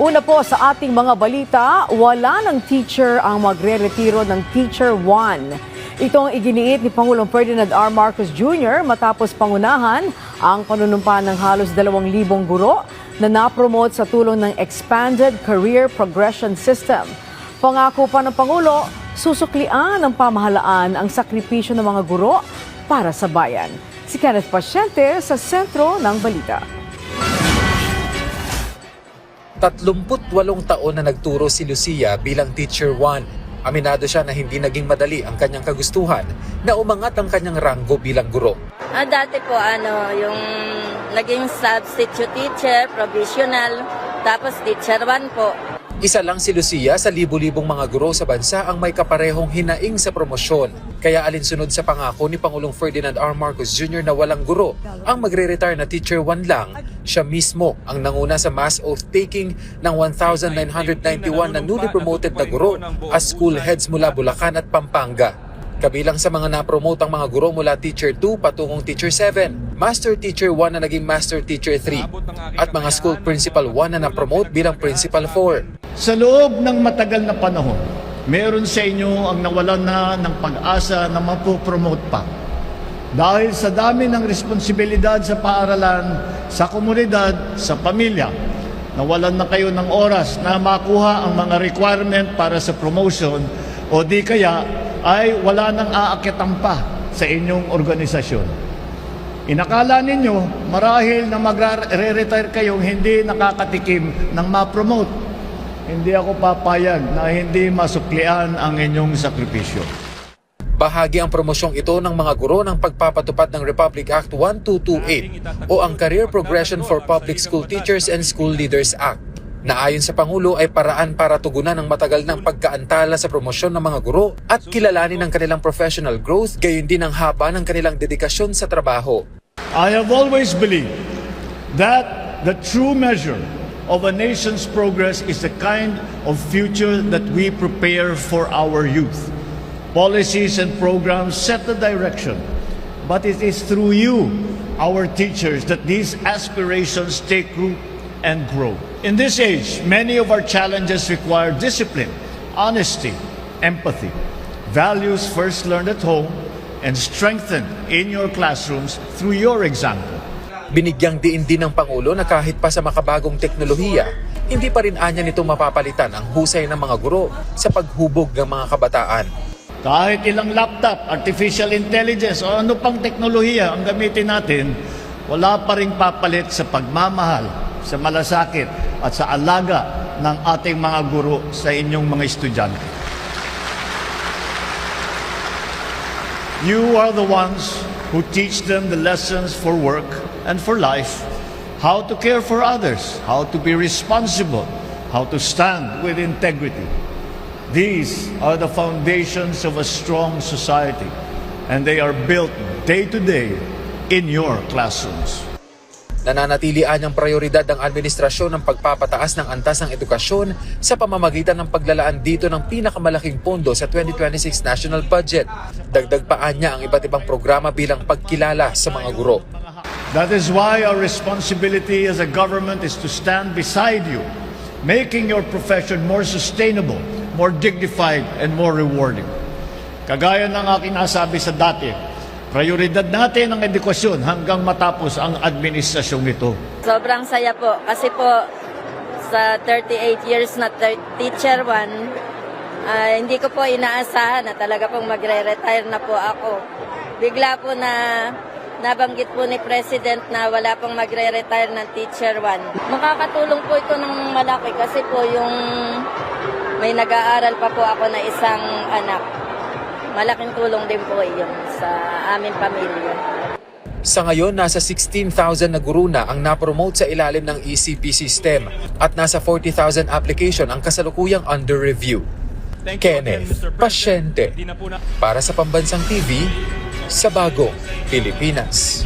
Una po sa ating mga balita, wala ng teacher ang magre-retiro ng Teacher 1. Ito ang iginiit ni Pangulong Ferdinand R. Marcos Jr. matapos pangunahan ang panunumpa ng halos 2,000 guro na napromote sa tulong ng Expanded Career Progression System. Pangako pa ng Pangulo, susuklian ng pamahalaan ang sakripisyo ng mga guro para sa bayan. Si Kenneth Pasyente sa sentro ng balita. 38 taon na nagturo si Lucia bilang Teacher 1. Aminado siya na hindi naging madali ang kanyang kagustuhan na umangat ang kanyang ranggo bilang guro. Dati po yung naging substitute teacher, provisional, tapos teacher 1 po. Isa lang si Lucia sa libu-libong mga guro sa bansa ang may kaparehong hinaing sa promosyon. Kaya alinsunod sa pangako ni Pangulong Ferdinand R. Marcos Jr. na walang guro ang magre-retire na Teacher 1 lang, siya mismo ang nanguna sa mass oath-taking ng 1,991 na newly promoted na guro as school heads mula Bulacan at Pampanga. Kabilang sa mga napromote ang mga guro mula Teacher 2 patungong Teacher 7, Master Teacher 1 na naging Master Teacher 3, at mga School Principal 1 na napromote bilang Principal 4. Sa loob ng matagal na panahon, meron sa inyo ang nawalan na ng pag-asa na mapopromote pa. Dahil sa dami ng responsibilidad sa paaralan, sa komunidad, sa pamilya, nawalan na kayo ng oras na makuha ang mga requirement para sa promotion o di kaya ay wala nang aakyatan pa sa inyong organisasyon. Inakala ninyo marahil na magre-retire kayong hindi nakakatikim ng ma-promote. Hindi ako papayag na hindi masuklian ang inyong sakripisyo. Bahagi ang promosyong ito ng mga guro ng pagpapatupad ng Republic Act 1228 o ang Career Progression for Public School Teachers and School Leaders Act, na ayon sa Pangulo ay paraan para tugunan ang matagal ng pagkaantala sa promosyon ng mga guro at kilalanin ang kanilang professional growth, gayon din ang haba ng kanilang dedikasyon sa trabaho. I have always believed that the true measure of a nation's progress is the kind of future that we prepare for our youth. Policies and programs set the direction, but it is through you, our teachers, that these aspirations take root and grow. In this age, many of our challenges require discipline, honesty, empathy, values first learned at home and strengthened in your classrooms through your example. Binigyang diin din ng Pangulo na kahit pa sa makabagong teknolohiya, hindi pa rin anya nito mapapalitan ang husay ng mga guro sa paghubog ng mga kabataan. Kahit ilang laptop, artificial intelligence o ano pang teknolohiya ang gamitin natin, wala pa rin papalit sa pagmamahal, sa malasakit at sa alaga ng ating mga guro sa inyong mga estudyante. You are the ones who teach them the lessons for work and for life, how to care for others, how to be responsible, how to stand with integrity. These are the foundations of a strong society, and they are built day to day in your classrooms. Nananatili anyang prioridad ng administrasyon ng pagpapataas ng antas ng edukasyon sa pamamagitan ng paglalaan dito ng pinakamalaking pondo sa 2026 national budget. Dagdag pa anya ang iba't ibang programa bilang pagkilala sa mga guro. That is why our responsibility as a government is to stand beside you, making your profession more sustainable, more dignified, and more rewarding. Kagaya ng aking nasabi sa dati, prioridad natin ang edukasyon hanggang matapos ang administrasyong ito. Sobrang saya po kasi po sa 38 years na Teacher 1, hindi ko po inaasahan na talaga pong magre-retire na po ako. Bigla po na nabanggit po ni President na wala pong magre-retire ng Teacher 1. Makakatulong po ito ng malaki kasi po yung may nag-aaral pa po ako na isang anak. Malaking tulong din po iyon sa aming pamilya. Sa ngayon, nasa 16,000 na guro na ang napromote sa ilalim ng ECP system at nasa 40,000 application ang kasalukuyang under review. Kenneth Pasyente para sa Pambansang TV sa Bagong Pilipinas.